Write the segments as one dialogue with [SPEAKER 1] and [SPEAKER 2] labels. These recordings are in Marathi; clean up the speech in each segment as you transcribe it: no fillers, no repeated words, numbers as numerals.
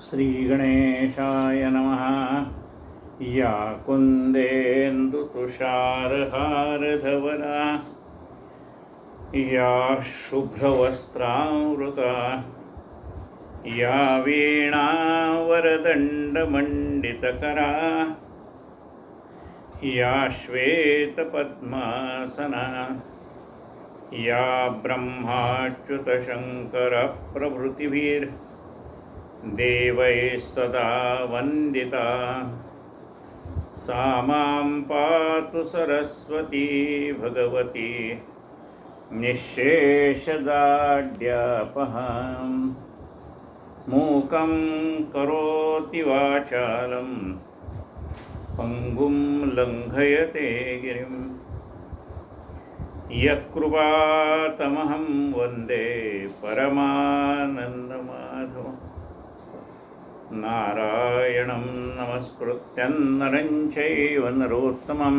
[SPEAKER 1] श्रीगणेशाय नमः। या कुन्देन्दुतुषारहारधवला या शुभ्रवस्त्रावृता या वीणावरदण्डमण्डितकरा या श्वेतपद्मासना या ब्रह्माच्युतशङ्करप्रभृतिभिर्देवैः सदा वन्दिता सा मां पातु सरस्वती भगवती निःशेषदाढ्यापहां। मूकं करोति वाचालं पंगुं लङ्घयते गिरिं यत्कृपातमहं वन्दे परमानन्दमाधवम्। नारायणं नमस्कृत्यं नरं चैव नरोत्तमं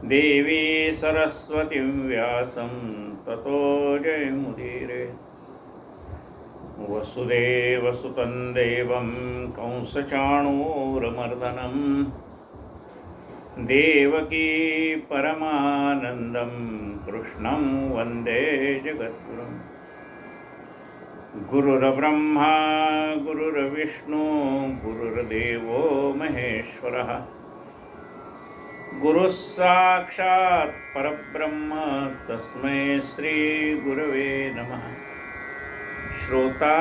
[SPEAKER 1] देवी सरस्वतीं व्यासं ततो जयमुदीरये। वसुदेवसुतं देवं कंसचाणूरमर्दनं देवकी परमानन्दं कृष्णं वन्दे जगद्गुरुम्। गुरुर्ब्रह्मा गुरुर्विष्णु गुरुर्देवो महेश्वरः गुरुः साक्षात् परब्रह्म तस्मै श्री गुरवे नमः। श्रोता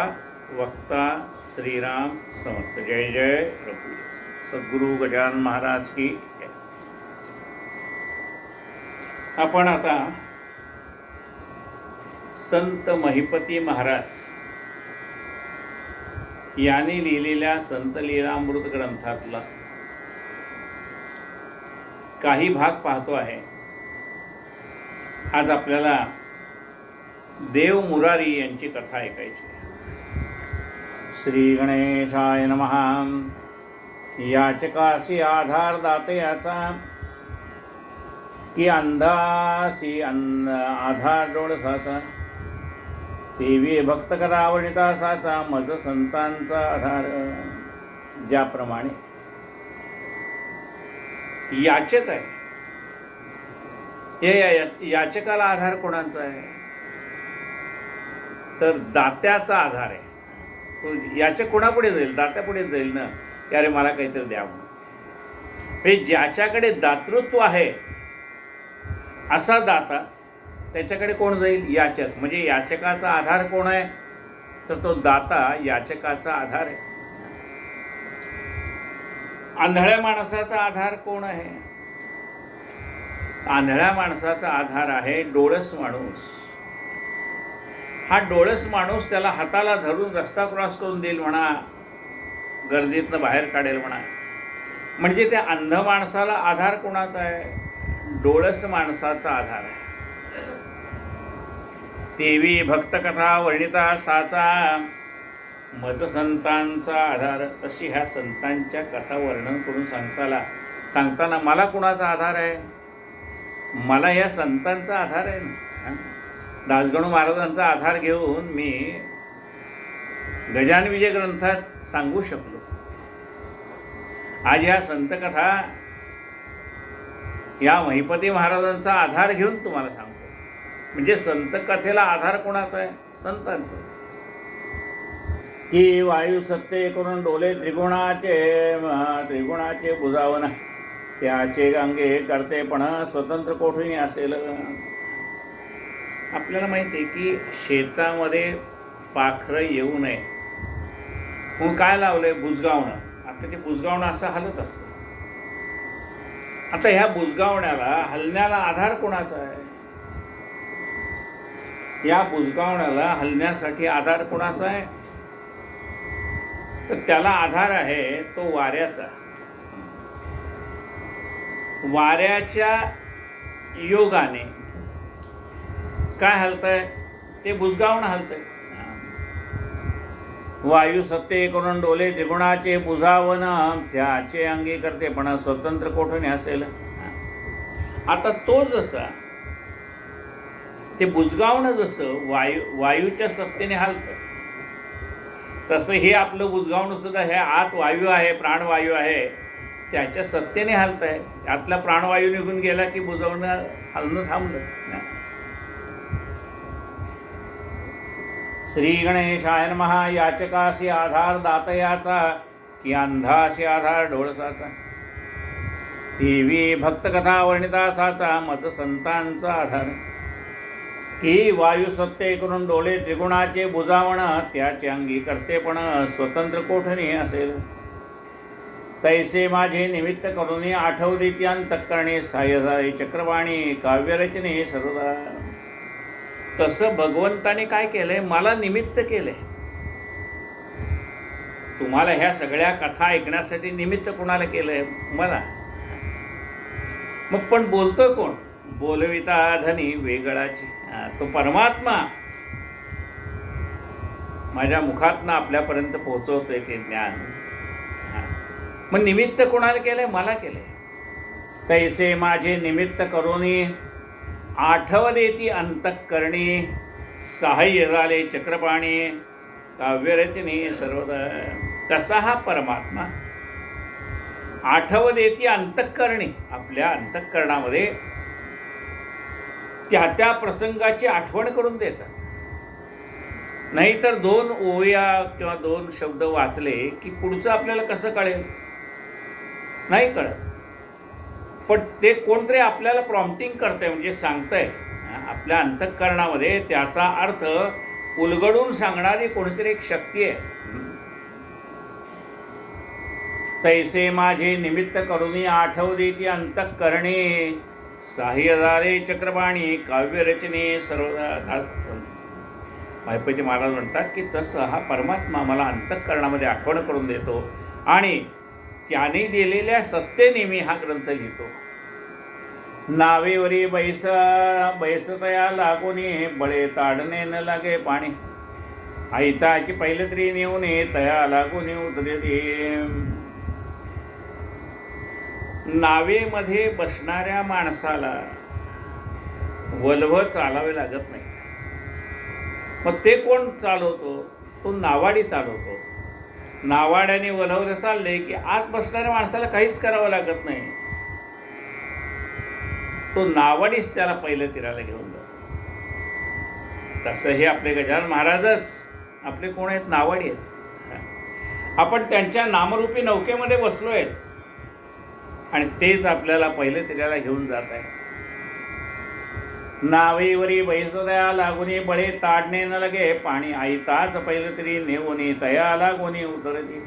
[SPEAKER 1] वक्ता श्रीराम समर्थ। जय जय रघुवीर सद्गुरु गजानन महाराज की जय। आपण आता संत महिपती महाराज यांनी लिहिलेल्या संत लीलामृत ग्रंथातला काही भाग पाहतो आहे। आज आपल्याला देव मुरारी यांची कथा ऐकायची आहे। श्री गणेशाय नमः। याचकासी आधार दाते याचा की अंधासी आधार डोळसाचा देवी भक्त कथा वर्णिता साचा मज संतांचा आधार। ज्याप्रमाणे याचक आहे, या याचकाला आधार कोणाचा आहे तर दात्याचा आधार आहे। तो याचक कोणापुढे जाईल? दात्यापुढे जाईल ना, की अरे मला काहीतरी द्यावं। हे ज्याच्याकडे दातृत्व आहे असा दाता, त्याच्याकडे कोण जाईल? याचक। म्हणजे याचकाचा आधार कोण आहे तर तो दाता याचकाचा आधार आहे। आंधळ्या माणसाचा आधार कोण आहे? आंधळ्या माणसाचा आधार आहे डोळस माणूस। हा डोळस माणूस त्याला हाताला धरून रस्ता क्रॉस करून देईल म्हणा, गर्दीतनं बाहेर काढेल म्हणा। म्हणजे त्या अंध माणसाला आधार कोणाचा आहे? डोळस माणसाचा आधार आहे। देवी भक्त कथा वर्णिता साचा मज संतांचा आधार। तशी ह्या संतांच्या कथा वर्णन करून सांगताना मला कुणाचा आधार आहे? मला या संतांचा आधार आहे ना। दासगणू महाराजांचा आधार घेऊन मी गजानन विजय ग्रंथात सांगू शकलो। आज ह्या संत कथा या महिपती महाराजांचा आधार घेऊन तुम्हाला सांगतो। म्हणजे संत कथेला आधार कोणाचा आहे? संतांचा। की वायू सत्य करून डोले त्रिगुणाचे बुजावना त्याचे अंगे करते पण स्वतंत्र कोठून असेल। आपल्याला माहिती आहे की शेतामध्ये पाखरं येऊ नये म्हणून काय लावलंय? बुजगावणं। आता ते बुजगावणं असं हलत असतं। आता ह्या बुजगावण्याला हलण्याला आधार कोणाचा आहे? या बुजगावण्याला हलण्यासाठी आधार कोणाचा आहे तर त्याला आधार आहे तो वाऱ्याचा। वाऱ्याच्या योगाने काय हलतंय? ते बुजगावणं हलतंय। वायू सत्य करून डोले त्रिगुणाचे बुजावन त्याचे अंगी करते पण स्वतंत्र कोठून असेल। आता तो जसा ते बुजगावणं जसं वायूच्या सत्तेने हालतं तसं हे आपलं बुजगावणं सुद्धा हे आत वायू आहे, प्राणवायू आहे, त्याच्या सत्तेने हलत आहे. यातला प्राणवायू निघून गेला की बुजवणं हलणं थांबलं. श्री गणेशाय नमः. याचकासी आधार दातयाचा, की अंधासी आधार डोळसाचा. देवी भक्तकथा वर्णितासाचा, मज संतांचा आधार. की वायू सत्य करून डोळे त्रिगुणाचे बुजावण, त्याचे अंगी करतेपण स्वतंत्र कोठणी असेल. तैसे माझे निमित्त करून आठवते अंतःकरणे, साह्य चक्रवाणी काव्यरचने सर्वदा. तसं भगवंताने काय केलंय, मला निमित्त केलंय. तुम्हाला ह्या सगळ्या कथा ऐकण्यासाठी निमित्त कोणाला केलंय? मला. मग पण बोलतोय कोण? बोलविता धनी वेगळाची. तो परमात्मा माझ्या मुखातनं आपल्यापर्यंत पोहोचवतोय ते ज्ञान. मग निमित्त कोणाला केलंय? मला केलंय. तैसे माझे निमित्त करोनी, आठवदेती अंतःकरणी, साह्य झाले चक्रपाणी काव्यरचने सर्वदा. तसा हा परमात्मा आठवदेती अंतःकरणी, आपल्या अंतःकरणामध्ये त्या त्या प्रसंगाची आठवण करून देतात. नाहीतर 2 ओव्या किंवा 2 शब्द वाचले की पुढचं आपल्याला कसं कळेल? नाही कळत. पण ते कोणतरी आपल्याला प्रॉम्प्टिंग करतंय, म्हणजे सांगतंय. आपल्या अंतःकरणामध्ये त्याचा अर्थ उलगडून सांगणारी कोणतरी एक शक्ती आहे. तैसे माझे निमित्त करून आठवदेती अंतःकरणे, साह्य झाले चक्रपाणी काव्यरचने सर्वदा. माहिपती महाराज म्हणतात की तसं हा परमात्मा मला अंतःकरणामध्ये आठवण करून देतो आणि त्याने दिलेल्या सत्तेने मी हा ग्रंथ लिहितो. नावेवरी बैसतया लागोनी, बळे ताडणे न लागे पाणी. ऐताची पैलत्री नेऊन तया लागून उतरे. नावेमध्ये बसणाऱ्या माणसाला वल्ह चालावे लागत नाही. मग ते कोण चालवतो? तो नावाडी चालवतो. नावाड्याने वल्हवर चालले की आत बसणाऱ्या माणसाला काहीच करावं लागत नाही. तो नावाडीच त्याला पहिलं तीराला घेऊन जातो. तसं हे आपले गजानन महाराजच आपले कोण आहेत? नावाडी आहेत. आपण त्यांच्या नामरूपी नौकेमध्ये बसलो आहेत आणि तेच आपल्याला पहिलं तीराला घेऊन जात आहे. नावेवरी बैसतया लागुनी, बळे ताडणे न लगे पाणी. आईताच पहिलं तरी नेऊनी, तया लागोनी उतरती.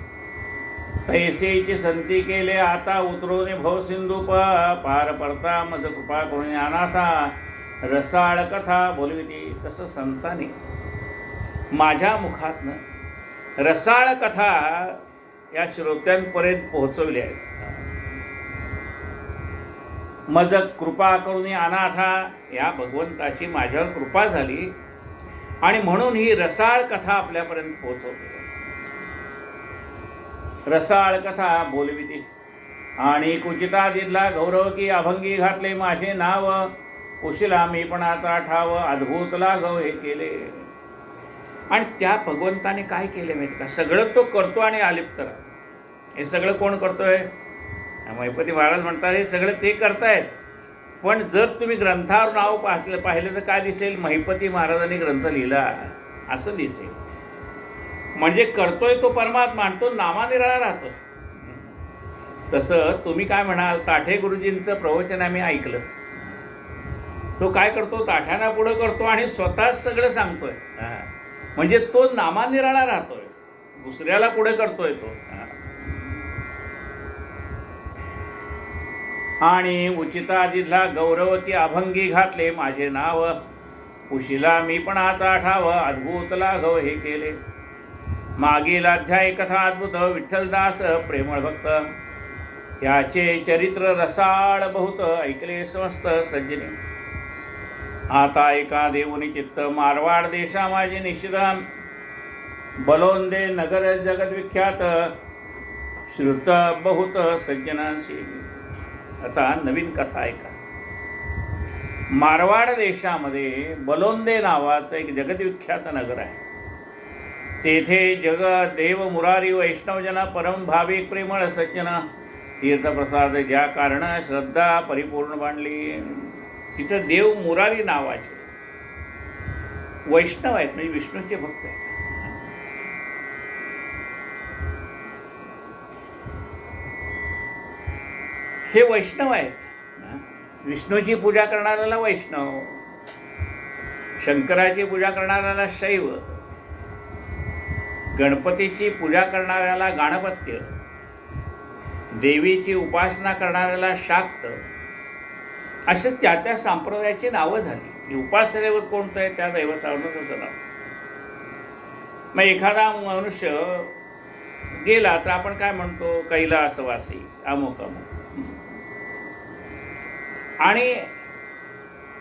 [SPEAKER 1] तैसेची संती केले आता, उतरवणे भव सिंधू पार पडता. मज कृपा करून अनाथा, रसाळ कथा बोलविती. तसं संतांनी माझ्या मुखातनं रसाळ कथा या श्रोत्यांपर्यंत पोहोचवली आहे. मज कृपा करून अनाथा, या भगवंताची माझ्यावर कृपा झाली आणि म्हणून ही रसाळ कथा आपल्यापर्यंत पोहोचवते. रसाळ कथा बोलविती. आणि कुचिता दिला गौरव, की अभंगी घातले माझे नाव. कुशिला मी पण आता ठाव, अद्भुत लागव हे केले. आणि त्या भगवंताने काय केले माहिती का? सगळं तो करतो आणि अलिप्त राहतो. हे सगळं कोण करतोय? महिपती महाराज म्हणतात हे सगळं ते करतायत. पण जर तुम्ही ग्रंथावर नाव पाहिलं तर काय दिसेल? महिपती महाराजांनी ग्रंथ लिहिला असं दिसेल. म्हणजे करतोय तो परमात्मा आणि तो नामानिराळा राहतोय. तसं तुम्ही काय म्हणाल? ताठे गुरुजींचं प्रवचन आम्ही ऐकलं. तो काय करतो? ताठ्यांना पुढं करतो आणि स्वतःच सगळं सांगतोय. म्हणजे तो नामानिराळा राहतोय, दुसऱ्याला पुढे करतोय तो. आणि उचिता दिला गौरव, की अभंगी घातले माझे नाव. कुशिला मी पण आता ठाव, अद्भुत लाघव हे केले. मागील अध्याय कथा अद्भुत, विठ्ठलदास प्रेमळ भक्त. त्याचे चरित्र रसाळ बहुत, ऐकले समस्त सज्जने. आता एका देऊनी चित्त, मारवाड देशा माझे निश्चित. बलोंदे नगर जगद्विख्यात, श्रुत बहुत सज्जनाशी. आता नवीन कथा ऐका. मारवाड देशामध्ये बलोंदे नावाचं एक जगद्विख्यात नगर आहे. तेथे जग देव मुरारी वैष्णवजन परम भाविक प्रेमळ सज्जन तीर्थप्रसाद ज्या कारण श्रद्धा परिपूर्ण बांधली. तिथं देव मुरारी नावाचे वैष्णव आहेत, म्हणजे विष्णूचे भक्त आहेत. हे वैष्णव आहेत. विष्णूची पूजा करणाऱ्याला वैष्णव, शंकराची पूजा करणाऱ्याला शैव, गणपतीची पूजा करणाऱ्याला गणपत्य, देवीची उपासना करणाऱ्याला शाक्त, असे त्या त्या संप्रदायाची नावं झाली. उपास्य दैवत कोणतं आहे त्या दैवतावरनं त्याचं नाव. मग एखादा मनुष्य गेला तर आपण काय म्हणतो, कैलासवासी अमुक अमुक. आणि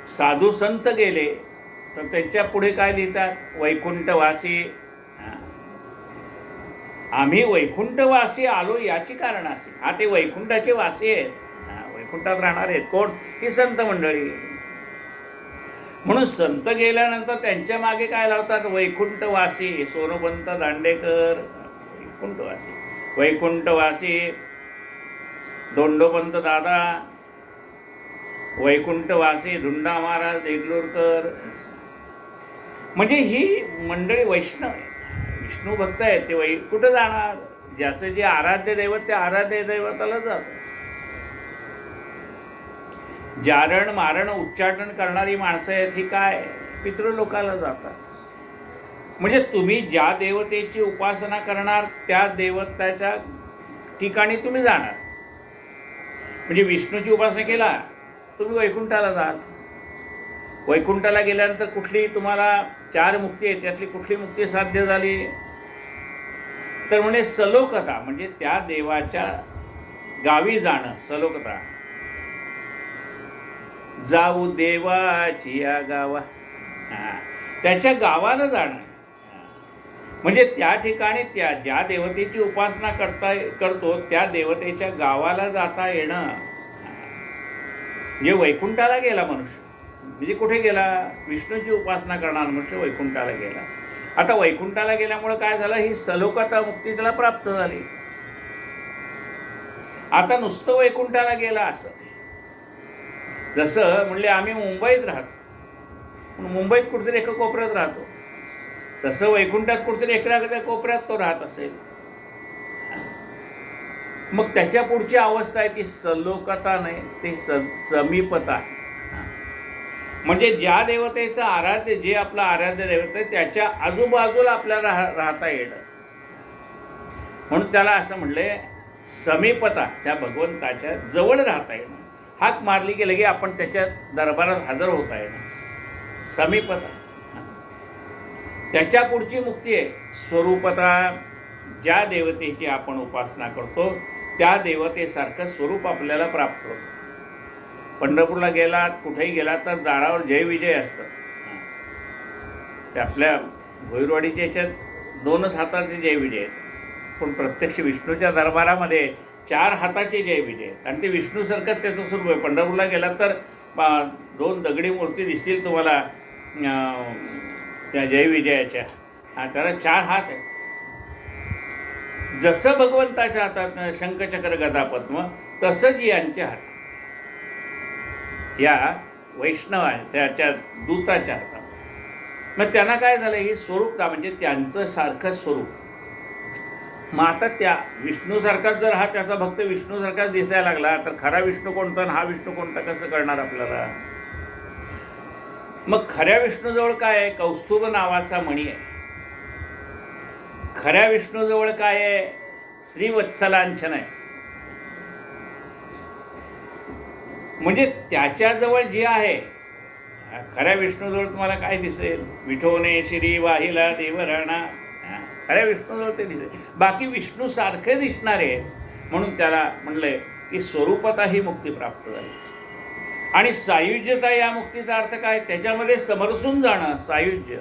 [SPEAKER 1] साधू संत गेले तर त्यांच्या पुढे काय लिहितात, वैकुंठवासी. आम्ही वैकुंठवासी आलो याची कारण असे. हा ते वैकुंठाचे वासी आहेत, वैकुंठात राहणार आहेत. कोण? ही संत मंडळी. म्हणून संत गेल्यानंतर त्यांच्या मागे काय लावतात, वैकुंठवासी. सोनोपंत दांडेकर वैकुंठवासी, वैकुंठवासी. दोंडोपंत दादा वैकुंठवासी, धुंडा महाराज देगलूरकर. म्हणजे ही मंडळी वैष्णव आहे, विष्णू भक्त आहेत. ते कुठं जाणार? ज्याचं जे आराध्य दैवत त्या आराध्य दैवताला जातं. जारण मारण उच्चाटन करणारी माणसं आहेत ही काय, पितृलोकाला जातात. म्हणजे तुम्ही ज्या देवतेची उपासना करणार त्या देवताच्या ठिकाणी तुम्ही जाणार. म्हणजे विष्णूची उपासना केला तुम्ही वैकुंठाला जाल. वैकुंठाला गेल्यानंतर कुठली तुम्हाला 4 मुक्ती आहे, त्यातली कुठली मुक्ती साध्य झाली तर म्हणजे सलोकता, म्हणजे त्या देवाच्या गावी जाणं. सलोकता, जाऊ देवाची या गावा, त्याच्या गावाला जाणं. म्हणजे त्या ठिकाणी त्या ज्या देवतेची उपासना करतो त्या देवतेच्या गावाला जाता येणं. म्हणजे वैकुंठाला गेला मनुष्य, म्हणजे कुठे गेला, विष्णूची उपासना करणारा मनुष्य वैकुंठाला गेला. आता वैकुंठाला गेल्यामुळे काय झालं, ही सलोकता मुक्ती त्याला प्राप्त झाली. आता नुसतं वैकुंठाला गेला असं, जसं म्हणले आम्ही मुंबईत राहतो, मुंबईत कुठेतरी एका कोपऱ्यात राहतो, तसं वैकुंठात कुठेतरी एका कोपऱ्यात तो राहत असेल. मग त्याच्या पुढची अवस्था आहे ती सलोकता नाही, ते समीपता. म्हणजे ज्या देवतेचं आराध्य, जे आपलं आराध्य दैवत आहे त्याच्या आजूबाजूला आपल्याला राहता येणं, म्हणून त्याला असं म्हणले समीपता. त्या भगवंताच्या जवळ राहता येणं. हाक मारली की लगे आपण त्याच्या दरबारात हजर होता येणं, समीपता. त्याच्या पुढची मुक्ती आहे स्वरूपता. ज्या देवतेची आपण उपासना करतो त्या देवतेसारखं स्वरूप आपल्याला प्राप्त होतं. पंढरपूरला गेलात, कुठेही गेलात तर दारावर जय विजय असतं. ते आपल्या भोईरवाडीच्या याच्यात 2च हाताचे जय विजय आहेत, पण प्रत्यक्ष विष्णूच्या दरबारामध्ये 4 हाताचे जय विजय आहेत. आणि ते विष्णूसारखंच त्याचं स्वरूप आहे. पंढरपूरला गेलात तर 2 दगडी मूर्ती दिसतील तुम्हाला त्या जय विजयाच्या, त्याला 4 हात आहेत. जसं भगवंताच्या हातात शंखचक्र गदा पद्म, तसंच यांच्या हातात, या वैष्णव त्याच्या दूताच्या हातात. मग त्यांना काय झालं, ही स्वरूपता म्हणजे त्यांचं सारखं स्वरूप. मग आता त्या विष्णूसारखाच जर हा त्याचा भक्त विष्णूसारखाच दिसायला लागला तर खरा विष्णू कोणता आणि हा विष्णू कोणता कसं कळणार आपल्याला. मग खऱ्या विष्णूजवळ काय आहे, कौस्तुभ नावाचा मणी आहे. खऱ्या विष्णूजवळ काय आहे, श्रीवत्सलांछन आहे. म्हणजे त्याच्याजवळ जे आहे, खऱ्या विष्णूजवळ तुम्हाला काय दिसेल, विठोने श्री वाहिला देवराणा, खऱ्या विष्णूजवळ ते दिसेल. बाकी विष्णू सारखे दिसणारे, म्हणून त्याला म्हणलंय की स्वरूपता ही मुक्ती प्राप्त झाली. आणि सायुज्यता या मुक्तीचा अर्थ काय, त्याच्यामध्ये समरसून जाणं. सायुज्य,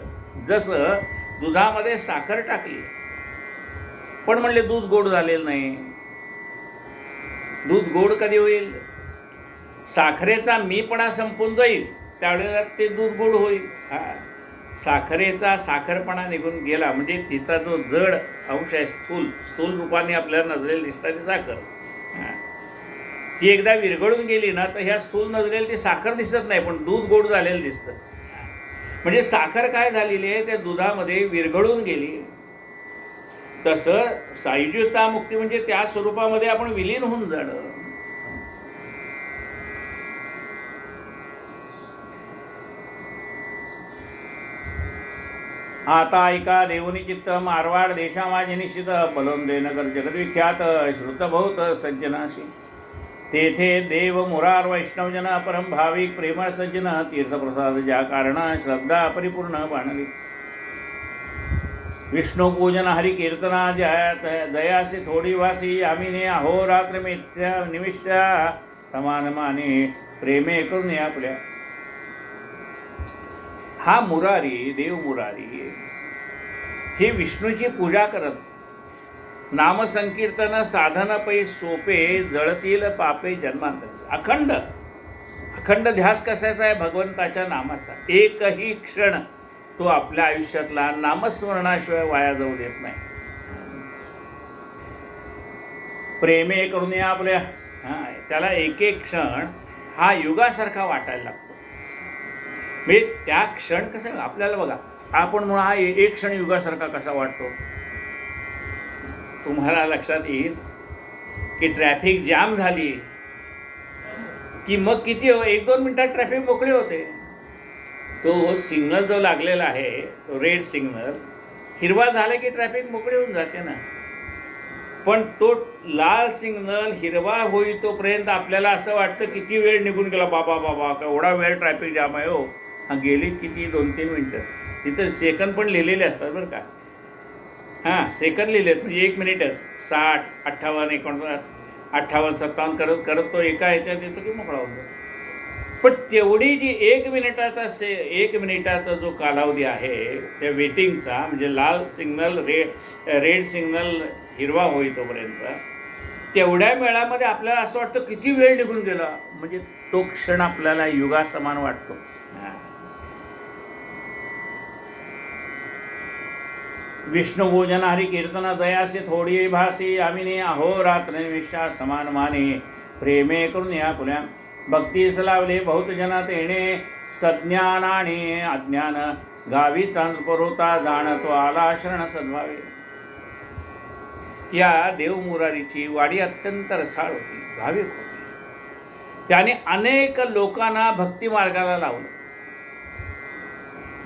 [SPEAKER 1] जसं दुधामध्ये साखर टाकली पण म्हणले दूध गोड झालेलं नाही. दूध गोड कधी होईल, साखरेचा मीपणा संपून जाईल त्यावेळेला ते दूध गोड होईल. साखरेचा साखरपणा निघून गेला, म्हणजे तिचा जो जड अंश आहे, स्थूल रूपाने आपल्याला नजरेला दिसणारी साखर, ती एकदा विरघळून गेली ना तर ह्या स्थूल नजरेला ती साखर दिसत नाही, पण दूध गोड झालेलं दिसतं. म्हणजे साखर काय झालेली आहे, त्या दुधामध्ये विरघळून गेली. तसं सायुज्यता मुक्ती म्हणजे त्या स्वरूपामध्ये आपण विलीन होऊन जाणं. आता ऐका देवनी चित्त मारवाड देशामाजी निश्चित बलोंदे नगर जगद्विख्यात श्रुतभौत सज्जनाशी. तेथे देव मुरार वैष्णवजन परम भाविक प्रेमळ सज्जन तीर्थप्रसाद ज्या कारण श्रद्धा परिपूर्ण बाणली. विष्णू पूजन हरि कीर्तना जयासी थोडी वासी आम्ही अहोरात्र मिथ्या निमिषा समान माने प्रेमे करून आपल्या. हा मुरारी, देव मुरारी हे विष्णूची पूजा करत, नामसंकीर्तन साधन पै सोपे जळतील पापे जन्मांतर. अखंड ध्यास कशाचा आहे, भगवंताच्या नामाचा. एकही क्षण तो आपल्या आयुष्यातला नामस्मरणाशिवाय वाया जाऊ देत नाही. प्रेमे करून आपल्या त्याला एक एक क्षण हा युगासारखा वाटायला लागतो. म्हणजे त्या क्षण कसं आपल्याला बघा, आपण म्हणून हा एक क्षण युगासारखा कसा वाटतो. तुम्हाला लक्षात येईल की ट्रॅफिक जाम झाली की मग किती 1-2 मिनिटात ट्रॅफिक मोकळे होते. तो सिग्नल जो लागलेला आहे, तो रेड सिग्नल हिरवा झाला की ट्रॅफिक मोकळे होऊन जाते ना. पण तो लाल सिग्नल हिरवा होई तोपर्यंत आपल्याला असं वाटतं किती वेळ निघून गेला, बाबा एवढा वेळ ट्रॅफिक जाम आहे हो. गेली किती 2-3 मिनिटच. तिथं सेकंद पण लिहिलेले असतात बरं का. सेकंद लिहिलेत, म्हणजे 1 मिनिटच. 60, 58, 59, 58, 57 करत करत तो एका ह्याच्यात येतो की मोकळा होतो. पण तेवढी जी 1 मिनिटाचा जो कालावधी आहे त्या वेटिंगचा, म्हणजे लाल सिग्नल रेड सिग्नल हिरवा होई तोपर्यंत, तेवढ्या वेळामध्ये आपल्याला असं वाटतं किती वेळ निघून गेला. म्हणजे तो क्षण आपल्याला युगासमान वाटतो. विष्णू भोजन हरि कीर्तन दयासे थोडी भासी आम्ही अहोरात्र निमिषा समान माने प्रेमे करून या पुल्या. भक्तीस लावले बहुत जना तेणे सज्ञान आणि अज्ञान गावी तांत्परोता जाणतो आला शरण सद्भावे. या देव मुरारीची वाडी अत्यंत रसाळ होती, भाविक होती. त्याने अनेक लोकांना भक्ती मार्गाला लावलं.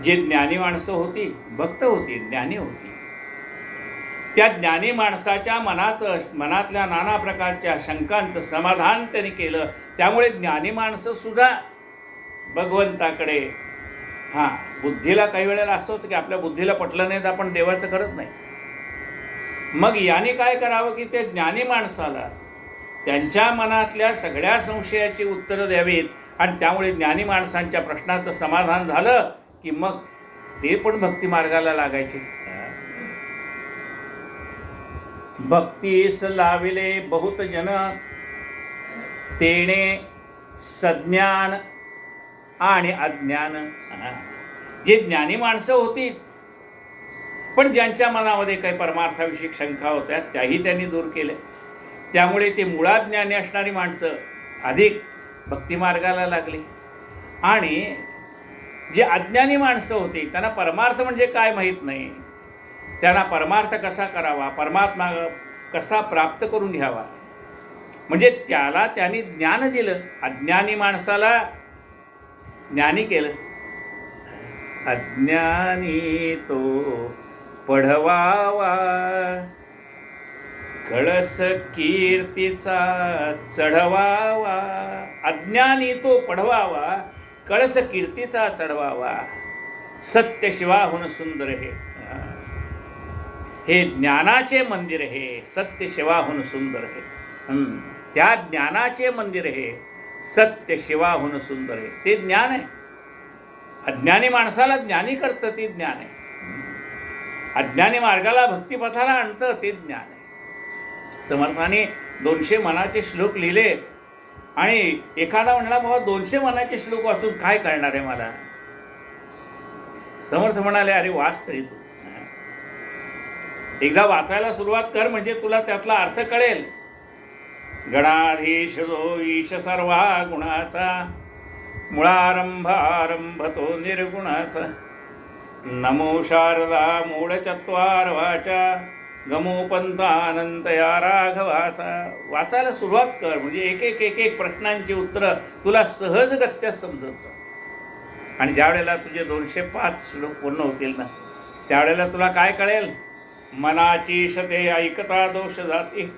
[SPEAKER 1] जे ज्ञानी माणसं होती, भक्त होती, ज्ञानी होती, त्या ज्ञानी माणसाच्या मनातल्या नाना प्रकारच्या शंकांचं समाधान त्यांनी केलं. त्यामुळे ज्ञानी माणसं सुद्धा भगवंताकडे, बुद्धीला काही वेळेला असं होतं की आपल्या बुद्धीला पटलं नाही तर आपण देवाचं करत नाही. मग याने काय करावं की ते ज्ञानी माणसाला त्यांच्या मनातल्या सगळ्या संशयाची उत्तरं द्यावीत. आणि त्यामुळे ज्ञानी माणसांच्या प्रश्नाचं समाधान झालं की मग ते पण भक्ती मार्गाला लागायचे. भक्तीस लाविले बहुत जन तेणे सज्ञान आणि अज्ञान. जे ज्ञानी माणसं होती पण ज्यांच्या मनामध्ये काही परमार्थाविषयी शंका होत्या त्याही त्यांनी दूर केल्या. त्यामुळे ते मुळात ज्ञानी असणारी माणसं अधिक भक्तिमार्गाला लागली. आणि जे अज्ञानी माणसं होती त्यांना परमार्थ म्हणजे काय माहीत नाही, त्यांना परमार्थ कसा करावा, परमात्मा कसा प्राप्त करून घ्यावा, म्हणजे त्याला त्यांनी ज्ञान दिलं. अज्ञानी माणसाला ज्ञानी केलं. अज्ञानी तो पढवावा कळस कीर्तीचा चढवावा. अज्ञानी तो पढवावा कळस कीर्तीचा चढवावा. सत्य शिवाहून सुंदर हे ज्ञानाचे मंदिर हे सत्य शिवाहून सुंदर हे. त्या ज्ञानाचे मंदिर हे सत्य शिवाहून सुंदर हे. ते ज्ञान आहे. अज्ञानी माणसाला ज्ञानी करतं ते ज्ञान आहे. अज्ञानी मार्गाला भक्तिपथाला आणतं ते ज्ञान आहे. समर्थाने 200 मनाचे श्लोक लिहिले आणि एखादा म्हणला बाबा 200 मनाचे श्लोक वाचून काय कळणार आहे मला. समर्थ म्हणाले, अरे वाच तरी तू, एकदा वाचायला सुरुवात कर म्हणजे तुला त्यातला अर्थ कळेल. गणाधीश जो ईश सर्वा गुणाचा, मुळारंभ आरंभ तो निर्गुणाचा. नमो शारदा मूळ चत्वार वाचा, गमो पंथ अनंत या राघवाचा. वाचायला सुरुवात कर म्हणजे एक एक एक एक प्रश्नांची उत्तरं तुला सहजगत्या समजत. आणि ज्या वेळेला तुझे 205 श्लोक पूर्ण होतील ना, त्यावेळेला तुला काय कळेल? मनाची शते ऐकता दोष जाती.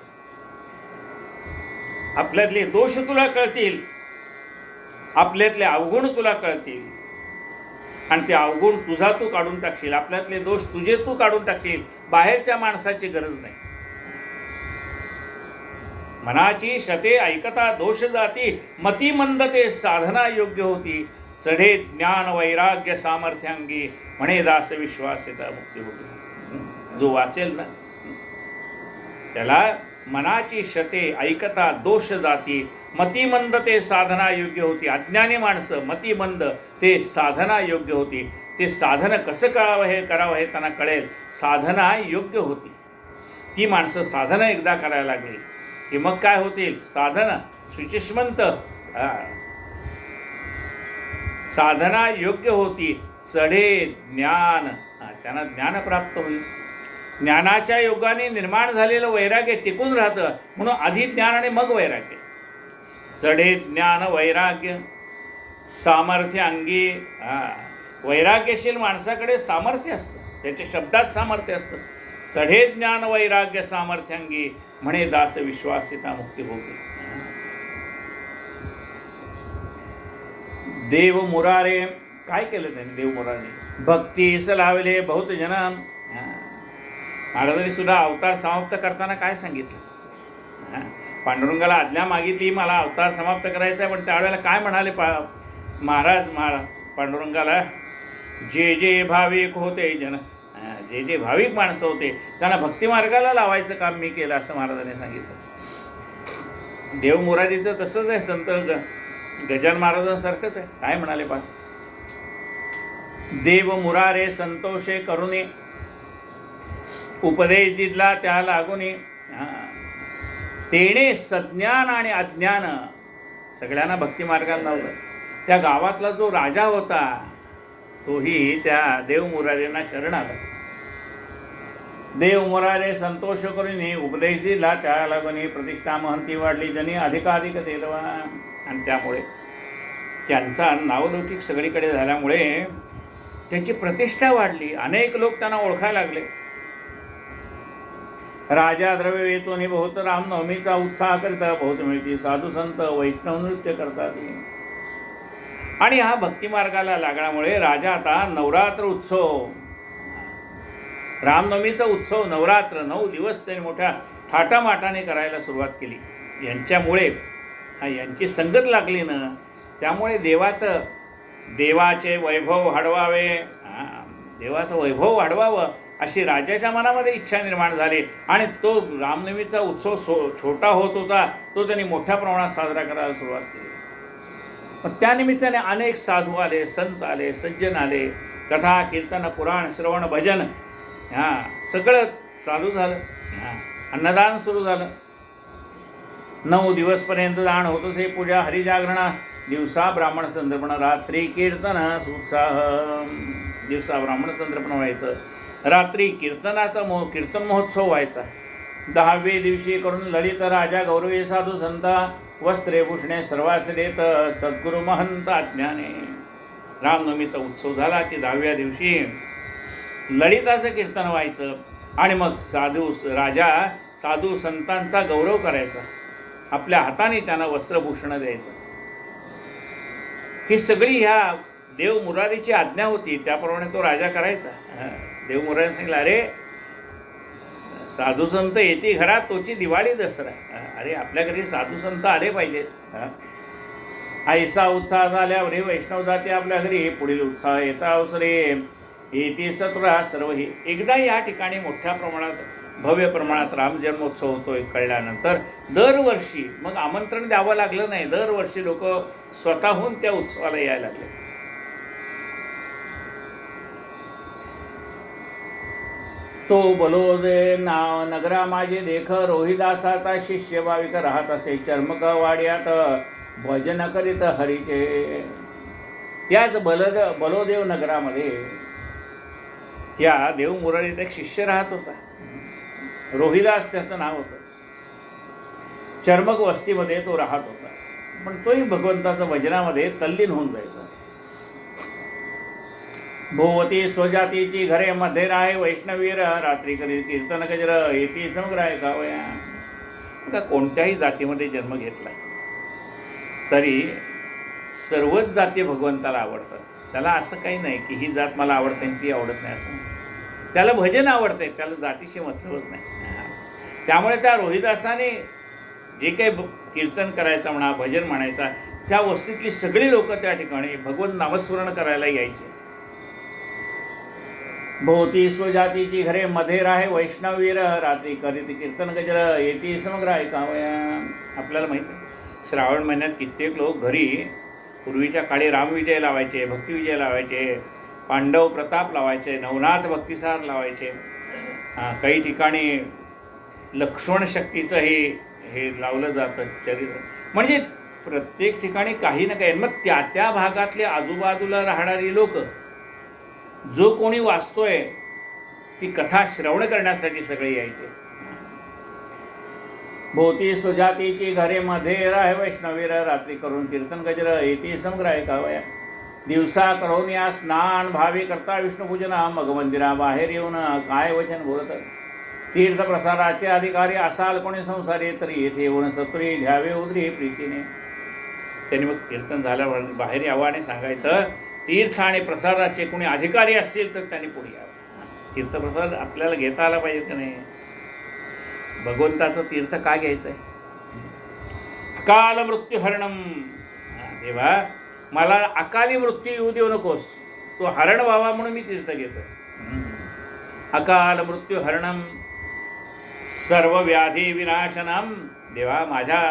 [SPEAKER 1] आपल्यातले दोष तुला कळतील, आपल्यातले अवगुण तुला कळतील, आणि ते अवगुण तुझा तू काढून टाकशील. आपल्यातले दोष तुझे तू काढून टाकशील, बाहेरच्या माणसाची गरज नाही. मनाची शते ऐकता दोष जाती, मती मंद ते साधना योग्य होती. चढे ज्ञान वैराग्य सामर्थ्यांगी, म्हणे दास विश्वासिता मुक्ती होती. जो वाचेल ना त्याला मनाची शते ऐकता दोष जाती, मतिमंद ते साधना योग्य होती. अज्ञानी माणसं मतिमंद ते साधना योग्य होती. ते साधन कसं करावं हे त्यांना कळेल. साधना योग्य होती. ती माणसं साधना एकदा करायला लागली की मग काय होतील? साधना शुचिष्मंत, साधना योग्य होती. चढे ज्ञान, त्यांना ज्ञान प्राप्त होईल. ज्ञानाच्या योगाने निर्माण झालेलं वैराग्य टिकून राहतं, म्हणून आधी ज्ञान आणि मग वैराग्य. चढे ज्ञान वैराग्य सामर्थ्य अंगी. वैराग्यशील माणसाकडे सामर्थ्य असतं, त्याच्या शब्दात सामर्थ्य असतं. चढे ज्ञान वैराग्य सामर्थ्यांगी, म्हणे दास विश्वासिता मुक्ती होते. देव मुरारे, काय केलं त्यांनी? देव मुरारे भक्तीस लावले बहुत जन. महाराजांनी सुद्धा अवतार समाप्त करताना काय सांगितलं? पांडुरंगाला आज्ञा मागितली, मला अवतार समाप्त करायचा आहे. पण त्यावेळेला काय म्हणाले महाराज पांडुरंगाला? जे जे भाविक होते जन, जे जे भाविक माणसं होते त्यांना भक्तिमार्गाला लावायचं काम मी केलं, असं महाराजांनी सांगितलं. देव मुरारीचं तसंच आहे. संत गजानन महाराजांसारखंच आहे. काय म्हणाले पा? देव मुरारे संतोषे करुणे, उपदेश दिला त्या लागुनी. तेणे सज्ञान आणि अज्ञान सगळ्यांना भक्तिमार्गाला लावलं. त्या गावातला जो राजा होता तोही त्या देव मुरारेंना शरण आला. देव मुरारे संतोष करुणी, उपदेश दिला त्या लागुनी. प्रतिष्ठा महंती वाढली जनी, अधिकाधिक देवा. आणि त्यामुळे त्यांचा नावलौकिक सगळीकडे झाल्यामुळे त्याची प्रतिष्ठा वाढली. अनेक लोक त्यांना ओळखायला लागले. राजा द्रव्य वेतोनी बहुत, रामनवमीचा उत्साह करता बहुत मिळती. साधू संत वैष्णव नृत्य करतात. आणि हा भक्तिमार्गाला लागल्यामुळे राजा आता नवरात्र उत्सव, रामनवमीचा उत्सव, नवरात्र 9 दिवस त्यांनी मोठ्या थाटामाटाने करायला सुरुवात केली. यांच्यामुळे यांची संगत लागली ना, त्यामुळे देवाचे वैभव वाढवावे, देवाचं वैभव वाढवावं अशी राजाच्या मनामध्ये इच्छा निर्माण झाली. आणि तो रामनवमीचा उत्सव छोटा होत होता, तो त्यांनी मोठ्या प्रमाणात साजरा करायला सुरुवात केली. मग त्यानिमित्ताने अनेक साधू आले, संत आले, सज्जन आले. कथा कीर्तन पुराण श्रवण भजन सगळं चालू झालं. अन्नदान सुरू झालं. 9 दिवसपर्यंत दान होतच. हे पूजा हरिजागरणा, दिवसा ब्राह्मण संदर्पण, रात्री कीर्तन उत्साह. दिवसा ब्राह्मण संदर्पण व्हायचं, रात्री कीर्तनाचा कीर्तन महोत्सव व्हायचा. 10वे दिवशी करून ललित राजा गौरवी साधू संता, वस्त्रे भूषणे सर्वास देत, सद्गुरु महंत आज्ञाने. रामनवमीचा उत्सव झाला की 10व्या दिवशी ललिताचं कीर्तन व्हायचं. आणि मग राजा साधू संतांचा गौरव करायचा, आपल्या हाताने त्यांना वस्त्रभूषण द्यायचं. ही सगळी ह्या देव मुरारीची आज्ञा होती, त्याप्रमाणे तो राजा करायचा. देव मुरारीने सांगितलं, अरे साधू संत येते घरात तोची दिवाळी दसरा. अरे आपल्या घरी साधू संत आले पाहिजे. ऐसा उत्साह झाल्यावर हे वैष्णव जाते आपल्या घरी, पुढील उत्साह येता अवसरे येते सत्रा सर्व. ही एकदा या ठिकाणी मोठ्या प्रमाणात भव्य प्रमाणात रामजन्मोत्सव होतोय कळल्यानंतर दरवर्षी मग आमंत्रण द्यावं लागलं नाही. दरवर्षी लोक स्वतःहून त्या उत्सवाला यायला लागले. तो बलोदे नाव नगरा माझे देख, रोहिदासाचा शिष्य भाविक राहत असे चर्मक वाड्यात, भजन करीत हरीचे. याच बलोदेव नगरामध्ये या देव मुरळीत एक शिष्य राहत होता. रोहिदास त्याचं नाव होतं. चर्मक वस्तीमध्ये तो राहत होता. पण तोही भगवंताचं भजनामध्ये तल्लीन होऊन जायचा. भोवती स्वजातीची घरे मध्ये राहे वैष्णवीर, रात्री करी कीर्तन गजर, येती समग्र ऐकावया. का कोणत्याही जातीमध्ये जन्म घेतला तरी सर्वच जाती भगवंताला आवडतात. त्याला असं काही नाही की ही जात मला आवडते आणि ती आवडत नाही असं नाही. त्याला भजन आवडते, त्याला जातीशी मतलबच नाही. त्यामुळे त्या रोहिदासाने जे काही कीर्तन करायचं म्हणा, भजन म्हणायचा, त्या वस्तीतली सगळी लोक त्या ठिकाणी भगवंत नामस्मरण करायला यायचे. भोवती स्वजातीची घरे मध्ये राहे वैष्णवीर, रात्री करीत कीर्तन गजर, येती समग्र ऐकावया. आपल्याला माहिती आहे श्रावण महिन्यात कित्येक लोक घरी पूर्वीच्या काळी रामविजय लावायचे, भक्तिविजय लावायचे, पांडव प्रताप लावायचे, नवनाथ भक्तिसार लावायचे. काही ठिकाणी लक्ष्मण शक्तीचं हे लावलं जातं चरित्र. म्हणजे प्रत्येक ठिकाणी काही ना काही. मग त्या त्या भागातले आजूबाजूला राहणारी लोक, जो कोणी वाचतोय ती कथा श्रवण करण्यासाठी सगळे यायचे. भोवती स्वजातीची घरे मध्ये राहे वैष्णवीर, रात्री करून कीर्तन गजर, येती समग्र ऐकावया. दिवसा करून या स्नान भावी करता विष्णुपूजना, मग मंदिरा बाहेर येऊन काय वचन बोलत. तीर्थप्रसाराचे अधिकारी असाल कोणी संसारी, तरी येथे येऊन सत्वरी घ्यावे उदरी प्रीतीने. त्यांनी मग कीर्तन झाल्यावर बाहेर यावं आणि सांगायचं, तीर्थ आणि प्रसादाचे कोणी अधिकारी असतील तर त्यांनी पुढे यावं. तीर्थप्रसाद आपल्याला घेता आला पाहिजे का नाही. भगवंताचं तीर्थ का घ्यायचं आहे. अकाल मृत्यू हरणम. देवा मला अकाली मृत्यू येऊ देऊ नकोस, तो हरण व्हावा म्हणून मी तीर्थ घेतो. अकाल मृत्यू हरणम सर्व व्याधी विनाशनम. देवा माझ्या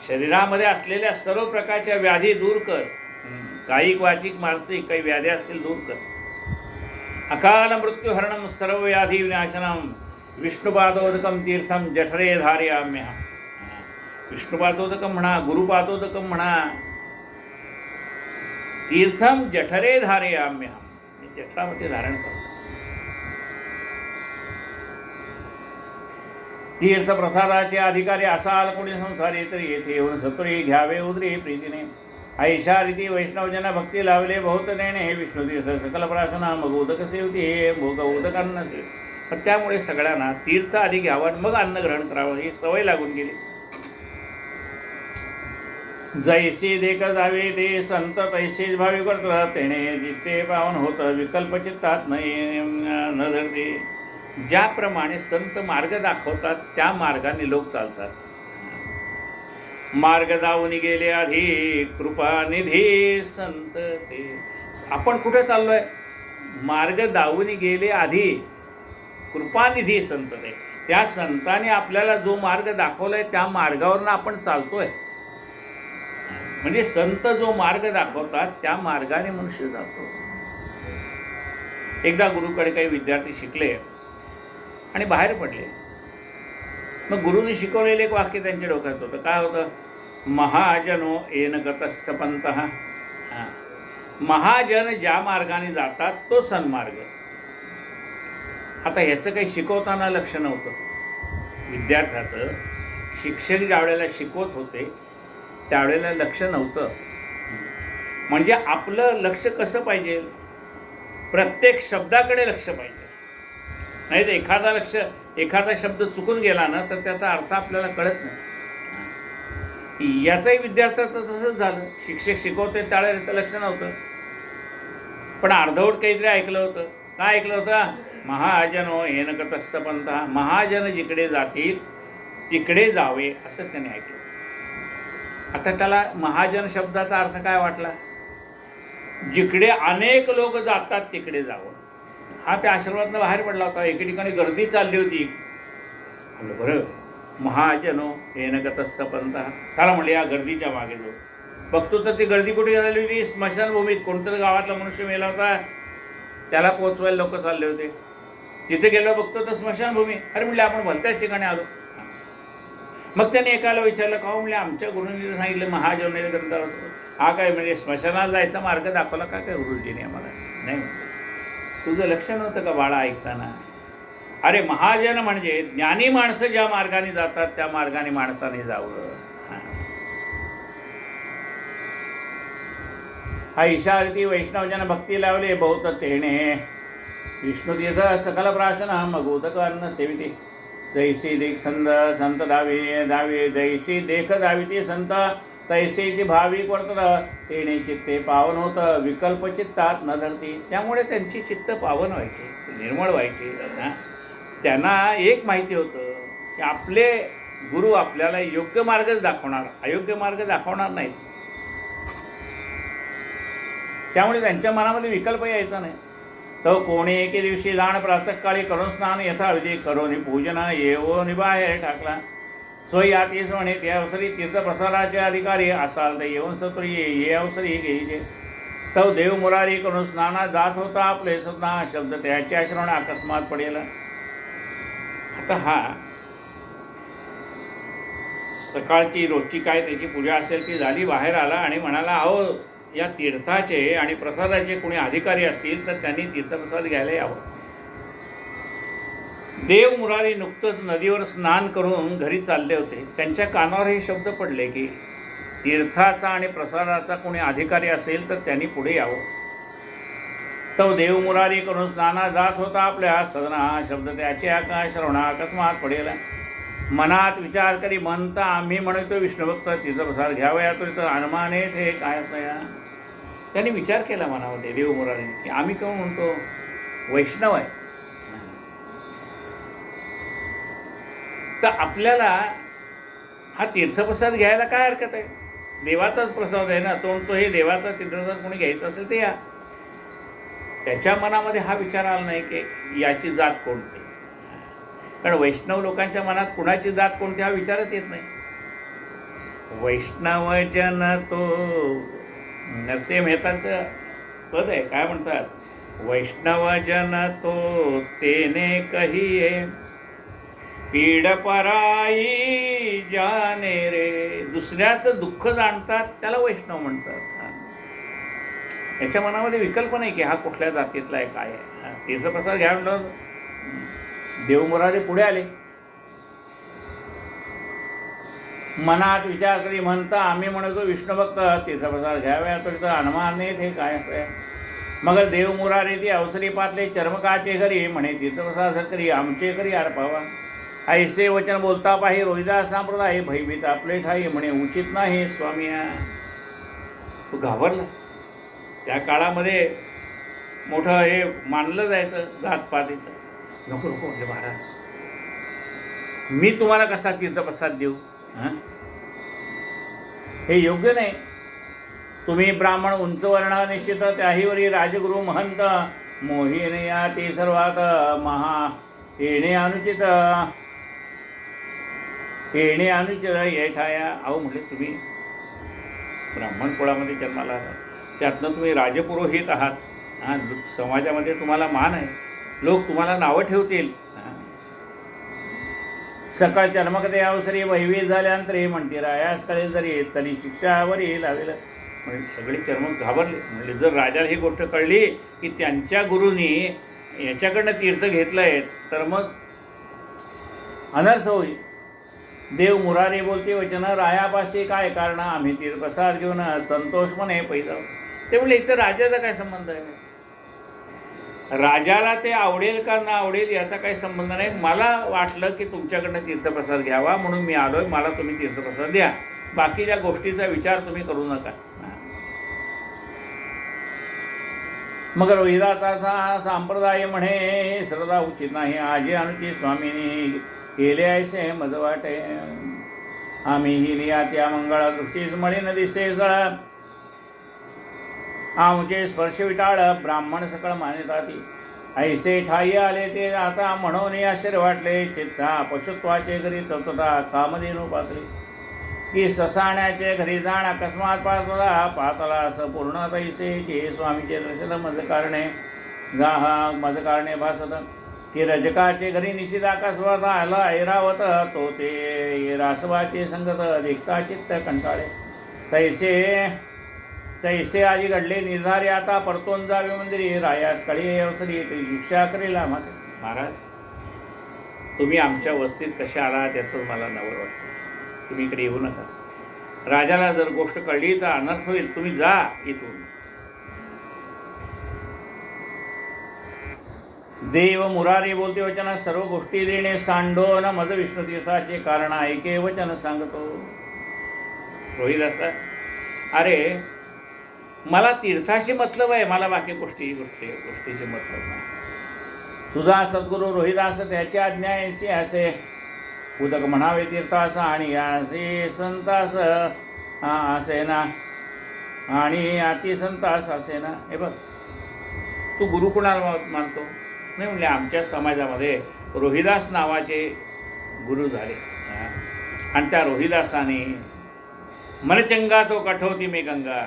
[SPEAKER 1] शरीरामध्ये असलेल्या सर्व प्रकारच्या व्याधी दूर कर. कायिक वाचिक मानसिक काही व्याधी असतील दूर कर. अकाल मृत्यू हरणम सर्व व्याधी विनाशनम, विष्णुपादोदकम तीर्थम जठरे धारयाम्यहम्. विष्णुपादोदकम म्हणा, गुरुपादोदकम म्हणा, तीर्थम जठरे धारयाम्यहम्. मी जठरामध्ये धारण करतो. तीर्थप्रसादाचे अधिकारी असाल कोणी संसारी, तरी येथे येऊन सत्वरी घ्यावे उदरी प्रीतीने. ऐशा रीती वैष्णवजना भक्ती लावले बहुत नेणे, विष्णुतीर्थ सकल प्राशना, मग उदक सेवती हे भोग उदकान्न नसे. पण त्यामुळे सगळ्यांना तीर्थ आधी घ्यावं मग अन्न ग्रहण करावं ही सवय लागून गेली. जैसे देख जावे ते संत तैसेच भावी करत, तेणे जिथे पावन होतं विकल्प चित्तात न धरते. ज्याप्रमाणे संत मार्ग दाखवतात त्या मार्गाने लोक चालतात. मार्ग दावून गेले आधी कृपानिधी संत ते. आपण कुठे चाललोय. मार्ग दावून गेले आधी कृपानिधी संत ते. त्या संतांनी आपल्याला जो मार्ग दाखवलाय त्या मार्गावरून आपण चालतोय. म्हणजे संत जो मार्ग दाखवतात त्या मार्गाने मनुष्य जातो. एकदा गुरुकडे काही विद्यार्थी शिकले आणि बाहेर पडले. मग गुरुने शिकवलेलं एक वाक्य त्यांच्या डोक्यात होतं. काय होतं. महाजनो येन गतस्स पंतः. महाजन ज्या मार्गाने जातात तो सन्मार्ग. आता ह्याचं काही शिकवताना लक्ष नव्हतं विद्यार्थ्याचं. शिक्षक ज्या वेळेला शिकवत होते त्यावेळेला लक्ष नव्हतं. म्हणजे आपलं लक्ष कसं पाहिजे, प्रत्येक शब्दाकडे लक्ष पाहिजे. नाही तर एखादा शब्द चुकून गेला ना तर त्याचा अर्थ आपल्याला कळत नाही. याचंही विद्यार्थ्याचं तसंच झालं. शिक्षक शिकवते त्यावेळेला लक्ष नव्हतं, पण अर्धवट काहीतरी ऐकलं होतं. काय ऐकलं होतं. महाजनो येन गतस्स पंतः. महाजन जिकडे जातील तिकडे जावे असं त्याने ऐकलं. आता त्याला महाजन शब्दाचा अर्थ काय वाटला. जिकडे अनेक लोक जातात तिकडे जावं. हा त्या आश्रमातनं बाहेर पडला होता. एके ठिकाणी गर्दी चालली होती. म्हणलं बरं महाजनो येन गतस्स पंतः. त्याला म्हणले या गर्दीच्या मागे जाऊ. बघतो तर ती गर्दी कुठे झाली होती. स्मशानभूमीत. कोणतरी गावातला मनुष्य मेला होता, त्याला पोचवायला लोक चालले होते. तिथे गेलो बघतो तर स्मशानभूमी. अरे म्हणले आपण भलत्याच ठिकाणी आलो. मग त्याने एकाला विचारलं, का म्हणले आमच्या गुरुजीने सांगितलं महाजवनेर ग्रंथावर, हा काय म्हणजे स्मशानाला जायचा मार्ग दाखवला का काय गुरुजीने आम्हाला? नाही म्हणते. तुझं लक्ष नव्हतं का बाळा ऐकताना? अरे महाजन म्हणजे ज्ञानी माणसं ज्या मार्गाने जातात त्या मार्गाने माणसाने जावं. हा ईशारती वैष्णवजन भक्ती लावले बहुत तेणे, विष्णुतीर्थ सकल प्राशन मगोदक अन्न सेविते, जैसी देख संत दावे दावे, जैसी देख दाविते संत, तैसेची भाविक वर्तन, तेणे चित्ते पावन होतं, विकल्प चित्तात न धरती. त्यामुळे त्यांची चित्त पावन व्हायचे, निर्मळ व्हायचे. त्यांना एक माहिती होतं की आपले गुरु आपल्याला योग्य मार्गच दाखवणार, अयोग्य मार्ग दाखवणार नाहीत. त्यामुळे त्यांच्या मनामध्ये विकल्प यायचा नाही. तो कोणी एके दिवशी जाण प्रातःकाळी करून स्नान यथाविधी करून पूजन येवो निबाहेर टाकला. स्वयातीस म्हणे ते अवसरी तीर्थप्रसाराचे अधिकारी असाल तर येऊन सत्री ये अवसरी घ्यायचे. तो देव मुरारी करून स्नानात जात होता, आपले सुद्धा शब्द त्याच्या श्रवण अकस्मात पडेल. आता हा सकाळची रोजची काय त्याची पूजा असेल ती झाली, बाहेर आला आणि म्हणाला, अहो या तीर्थाचे आणि प्रसादाचे कोणी अधिकारी असतील तर त्यांनी तीर्थप्रसाद घ्यायला यावं. देव मुरारी नुकतंच नदीवर स्नान करून घरी चालले होते. त्यांच्या कानावर हे शब्द पडले की तीर्थाचा आणि प्रसादाचा कोणी अधिकारी असेल तर त्यांनी पुढे यावं. तो देव मुरारी करून स्नाना जात होता, आपल्या सदना शब्द त्याचे आकाश श्रवणा अकस्मात पडेल. मनात विचार करी म्हणता आम्ही म्हणतो विष्णुभक्त तीर्थप्रसाद घ्यावया, तो इथं अनुमाने हे काय असया. त्यांनी विचार केला मनामध्ये देव मुरारी की आम्ही कोण म्हणतो, वैष्णव आहे. तर आपल्याला हा तीर्थप्रसाद घ्यायला काय हरकत आहे? देवाचाच प्रसाद आहे ना, तो हे देवाचा तीर्थप्रसाद कोणी घ्यायचा असेल ते या. त्याच्या मनामध्ये हा विचार आला नाही की याची जात कोणती. कारण वैष्णव लोकांच्या मनात कुणाची जात कोणती हा विचारच येत नाही. वैष्णव जन तो नरसिंह मेहतांचं पद आहे, काय म्हणतात, वैष्णव जन तो तेने कहिये, पीड पराई जाने रे. दुसऱ्याचं दुःख जाणतात त्याला वैष्णव म्हणतात. याच्या मनामध्ये विकल्प नाही की हा कुठल्या जातीतला आहे, काय आहे. तीर्थप्रसाद घ्या म्हणलं, देव मुरारी पुढे आले. मनात विचार करी म्हणता आम्ही म्हणतो विष्णुभक्त तीर्थप्रसाद घ्याव्या, तर तिथं अनुमान नाही हे काय असं आहे. मगर देव मुरारी ती अवसरी पातले चर्मकाचे घरी म्हणे तीर्थप्रसाद करी आमचे करी अर्पावा. ऐसे वचन बोलता पाहि रोहिदास संप्रदाय, भयभीत आपले ठाई म्हणे उचित नाही स्वामी. तो घाबरला. त्या काळामध्ये मोठं हे मानलं जायचं जातपातीचं. नको नको म्हटले महाराज, मी तुम्हाला कसा तीर्थप्रसाद देऊ? हे योग्य नाही. तुम्ही ब्राह्मण उंच वर्ण निश्चित, त्याहीवरी राजगुरु महंत मोहिने या ते सर्वात महा येणे अनुचित ये ठाया. अहो म्हटले तुम्ही ब्राह्मण कुळामध्ये जन्माला आहात, त्यातनं तुम्ही राजपुरोहित आहात. समाजामध्ये तुम्हाला मान आहे, लोक तुम्हाला नावं ठेवतील. सकाळ जन्मकते अवसरी वैविध झाल्यानंतर हे म्हणते रायास कळेल जरी तरी शिक्षावरी लावेल. म्हणजे सगळे चर्मक घाबरले. म्हणजे जर राजाला ही गोष्ट कळली की त्यांच्या गुरुनी याच्याकडनं तीर्थ घेतलं आहे तर मग अनर्थ होईल. देव मुरारी बोलते वचन रायापाशी काय कारण, आम्ही तीर्थप्रसाद घेऊन संतोष म्हणे पैदा. ते म्हणले इथं राजाचा काय संबंध आहे? राजाला ते आवडेल का ना आवडेल याचा काही संबंध नाही. मला वाटलं की तुमच्याकडनं तीर्थप्रसाद घ्यावा म्हणून मी आलोय, मला तुम्ही तीर्थप्रसाद द्या. बाकीच्या गोष्टीचा विचार तुम्ही करू नका. मग रोहिदाचा संप्रदाय म्हणे श्रद्धा उचित नाही, आजी अनुचित स्वामींनी केले ऐसे मज वाटे. आम्ही ही लिया त्या मंगळ दृष्टीस मळी न दिसे जळ, आमचे स्पर्श विटाळ ब्राह्मण सकळ मान्यताती. ऐसे ठाई आले ते आता म्हणून आश्चर्य वाटले. चित्ता पशुत्वाचे घरी चतुता कामधेनू पातळी, की ससाण्याचे घरी जाण अकस्मात पातला असं पूर्ण तैसेचे स्वामीचे दर्शन मज कारणे मज कारणे भासत. ते रजकाचे घरी निशिदाकाशवर आला ऐरावत तो ते रासवाचे संगत देखता चित्त कंटाळे तैसे आजी घडले निर्धारे आता परतोन जावे मंदिरी रायास कळी अवसरी ते शिक्षा करेल आम्हाला. महाराज तुम्ही आमच्या वस्तीत कसे आला त्याचं मला नवल वाटतं. तुम्ही इकडे येऊ नका. राजाला जर गोष्ट कळली तर अनर्थ होईल. तुम्ही जा इथून. देव मुरारी बोलते वचन सर्व गोष्टी देणे सांडो न मज विष्णू तीर्थाचे कारण ऐके वचन सांगतो. रोहिदासा अरे मला तीर्थाशी मतलब आहे, मला बाकी गोष्टीचे मतलब नाही. तुझा सद्गुरू रोहिदास त्याची आज्ञा ऐसी असे उदक म्हणावे तीर्थास आणि असे संतास असे ना आणि अति संतास असे ना. हे बघ तू गुरु कुणाला मानतो? नाही म्हणले आमच्या समाजामध्ये रोहिदास नावाचे गुरु झाले आणि त्या रोहिदासाने मनचंगा तो कठोती मे गंगा.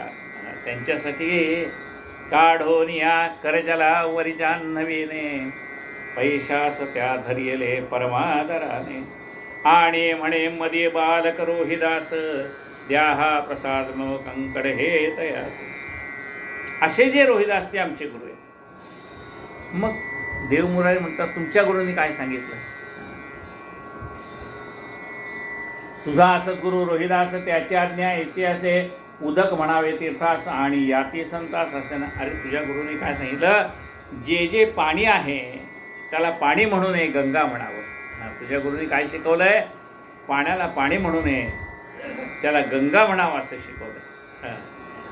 [SPEAKER 1] त्यांच्यासाठी काढोनिया करजला वरी जान्हवीने पैशास त्या धरियले परमादराने आणि म्हणे मध्ये बालक रोहिदास द्याहा प्रसाद मग कंकड हे तयास. असे जे रोहिदास ते आमचे गुरु आहेत. मग देवमुरारी म्हणतात तुमच्या गुरूंनी काय सांगितलं? तुझा सद्गुरू रोहिदास त्याची आज्ञा ऐसी असे उदक म्हणावे तीर्थास आणि याती संतास असे ना. अरे तुझ्या गुरूंनी काय सांगितलं? जे पाणी आहे त्याला पाणी म्हणू नये, गंगा म्हणावं. तुझ्या गुरूंनी काय शिकवलंय? पाण्याला पाणी म्हणू नये, त्याला गंगा म्हणावं असं शिकवलंय.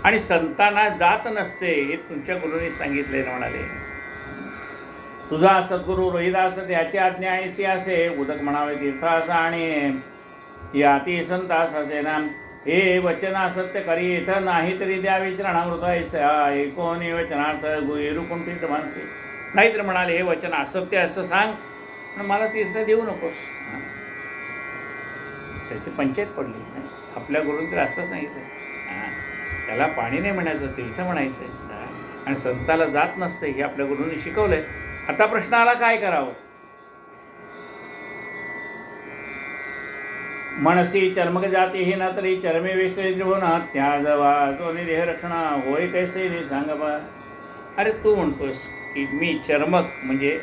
[SPEAKER 1] आणि संतांना जात नसते हे तुमच्या गुरूंनी सांगितले म्हणाले. तुझा सद्गुरू रोहिदास त्याची आज्ञा ऐसी असे उदक म्हणावे तीर्थास आणि याती संतास असे ना. हे वचना सत्य करी इथं नाही तरी द्यावे चरणामृत ऐसा ऐकोनी वचनार्थ गुहेरू कुंठित मानसे. नाहीतर म्हणाले हे वचन असत्य असं सांग पण मला तीर्थ देऊ नकोस. त्याची पंचायत पडली नाही. आपल्या गुरुंनी तर असं सांगितलं त्याला पाणी नाही म्हणायचं, तीर्थ म्हणायचं आणि संताला जात नसते हे आपल्या गुरूंनी शिकवलंय. आता प्रश्न आला काय करावं? मनसी चर्मक जाती ही ना तरी चर्मे वेष्टले त्रिभुवना त्या जवा सोनी देहरक्षणा होय कैसे नाही सांग बा. अरे तू म्हणतोस की मी चर्मक म्हणजे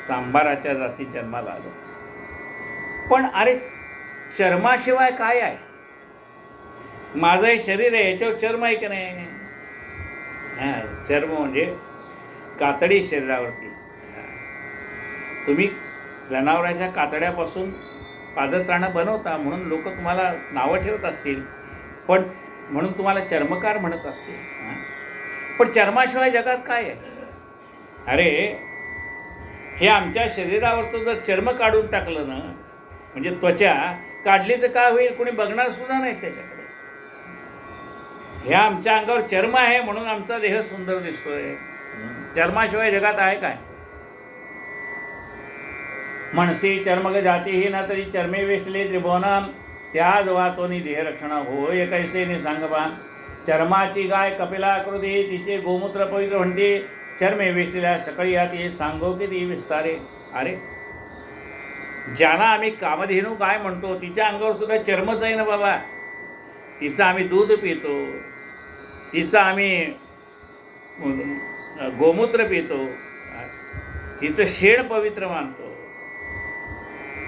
[SPEAKER 1] सांबाराच्या जाती जन्माला आलो, पण अरे चर्माशिवाय काय आहे? माझं हे शरीर आहे याच्यावर चर्म आहे की नाही? चर्म म्हणजे कातडी शरीरावरती. तुम्ही जनावरांच्या कातड्यापासून पादत्राणं बनवता म्हणून लोक तुम्हाला नावं ठेवत असतील, पण म्हणून तुम्हाला चर्मकार म्हणत असतील. पण चर्माशिवाय जगात काय आहे? अरे हे आमच्या शरीरावरचं जर चर्म काढून टाकलं ना, म्हणजे त्वचा काढली तर काय होईल? कोणी बघणार सुद्धा नाही त्याच्याकडे. हे आमच्या अंगावर चर्म आहे म्हणून आमचा देह सुंदर दिसतोय. चर्माशिवाय जगात आहे काय? मनसी चर्मग जाती ही ना तरी चर्मे वेष्टले त्रिभुवना त्याज वाचोनी देहरक्षण होय कैसे नि सांगबा. चर्माची गाय कपिलाकृती तिचे गोमूत्र पवित्र म्हणते चर्मे वेष्टलेल्या सकळी याती सांगो किती विस्तारे. अरे ज्यांना आम्ही कामधेनू गाय म्हणतो तिच्या अंगावर सुद्धा चर्मच आहे ना बाबा. तिचं आम्ही दूध पितो, तिचं आम्ही गोमूत्र पितो, तिचं शेण पवित्र मानतो.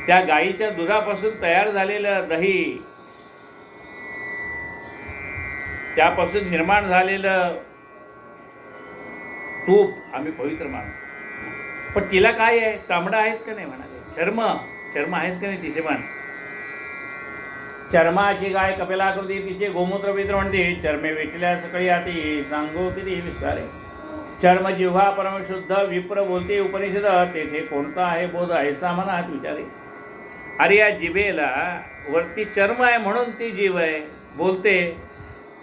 [SPEAKER 1] त्या गाईच्या दुधापासून तयार झालेलं दही, त्यापासून निर्माण झालेलं तूप आम्ही पवित्र मानतो. पण तिला काय आहे? चामडा आहेच का नाही म्हणाले? चर्म आहेच का नाही तिथे? पण चर्माची गाय कपिलाकृती तिचे गोमूत्र पवित्र म्हणते चर्मे वेचल्या सकळी आती सांगो किती विस्तारे. चर्म जिव्हा परमशुद्ध विप्र बोलते उपनिषद तेथे कोणता आहे बोध ऐसा मनात विचारे. अरे या जिभेला वरती चर्म आहे म्हणून ती जीव आहे बोलते,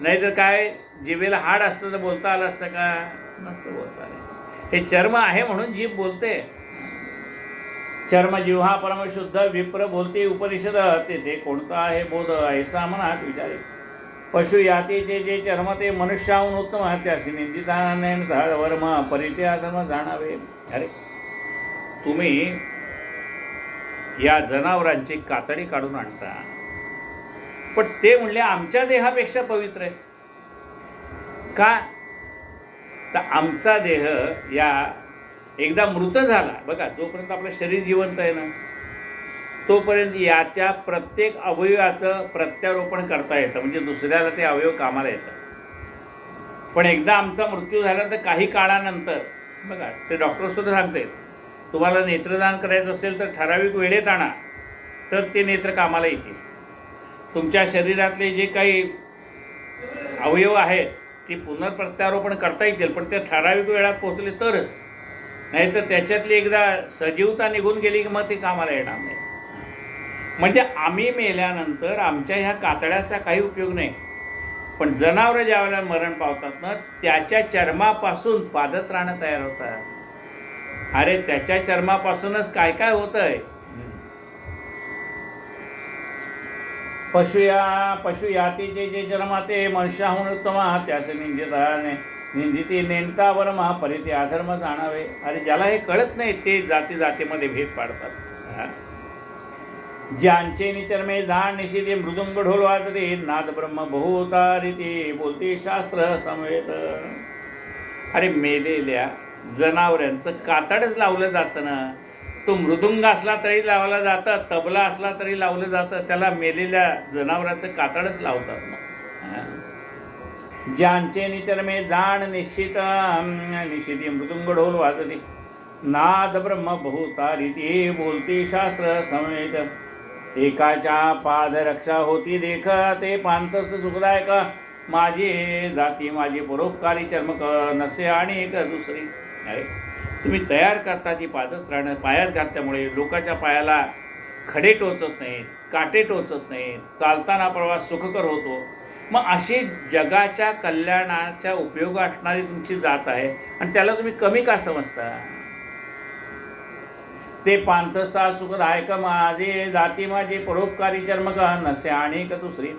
[SPEAKER 1] नाहीतर काय जिभेला हाड असतं तर बोलता आलं असतं का? नसतं बोलता आलं. हे चर्म आहे म्हणून जीभ बोलते. चर्म जिव्हा परमशुद्ध विप्र बोलते उपनिषद तेथे कोणता आहे बोध ऐसा मनात विचारे. पशु यातीचे जे चर्म ते मनुष्याहून उत्तम त्याशी निंदिताने वर्म परिचय धर्म जाणावे. अरे तुम्ही या जनावरांची कातडी काढून आणता, पण ते म्हणले आमच्या देहापेक्षा पवित्र आहे. का? तर आमचा देह या एकदा मृत झाला, बघा, जोपर्यंत आपलं शरीर जिवंत आहे ना, तोपर्यंत याच्या प्रत्येक अवयवाचं प्रत्यारोपण करता येतं, म्हणजे दुसऱ्याला ते अवयव कामाला येतं. पण एकदा आमचा मृत्यू झाल्यानंतर काही काळानंतर, बघा, ते डॉक्टरसुद्धा सांगते, तुम्हाला नेत्रदान करायचं असेल तर ठराविक वेळेत आणा, तर ते नेत्र कामाला येतील. तुमच्या शरीरातले जे काही अवयव आहेत ते पुनर्प्रत्यारोपण करता येतील, पण ते ठराविक वेळात पोहोचले तरच. नाहीतर त्याच्यातली एकदा सजीवता निघून गेली की मग ते कामाला येणार नाही. म्हणजे आम्ही मेल्यानंतर आमच्या ह्या कातड्याचा काही उपयोग नाही, पण जनावरं ज्यावेळेला मरण पावतात ना, त्याच्या चर्मापासून पादत्राणं तयार होतात. अरे त्याच्या चर्मापासूनच काय काय होतंय. पशुयातीचे जे चर्माते मनुष्याहून उत्तमा, त्याचे निंदिती नेमता वर्मा परिते अधर्म जाणावे. अरे ज्याला हे कळत नाही ते जाती जातीमध्ये भेद पाडतात. ज्यांचे निचर्मे जाण निशिते मृदुंग ढोल वाजते, नाद ब्रह्म बहुतारिते बोलते शास्त्र समवेत. अरे मेलेल्या जनावरांचं कातडच लावलं जातं ना, तो मृदुंग असला तरी लावला जातं, तबला असला तरी लावलं जातं, त्याला मेलेल्या जनावरांचं कातडच लावतात ना. ज्यांचे निचर्मे जाण निश्चिती मृदुंग ढोल वाजते, नाद ब्रह्म बहुतारिते बोलते शास्त्र समवेत. एकाच्या पादरक्षा होती देख, ते पांतस्त सुखदायक, माझी जाती माझी परोपकारी चर्मक, नसे आणि एक दुसरी. अरे तुम्ही तयार करता ती पादत्राणं पायात घातल्यामुळे लोकांच्या पायाला खडे टोचत नाहीत, काटे टोचत नाहीत, चालताना प्रवास सुखकर होतो. मग अशी जगाच्या कल्याणाच्या उपयोग असणारी तुमची जात आहे आणि त्याला तुम्ही कमी का समजता. ते पांथस्था सुखदायक, माझे जाती माझी परोपकारी चर्मक, नसे आणि एक दुसरी.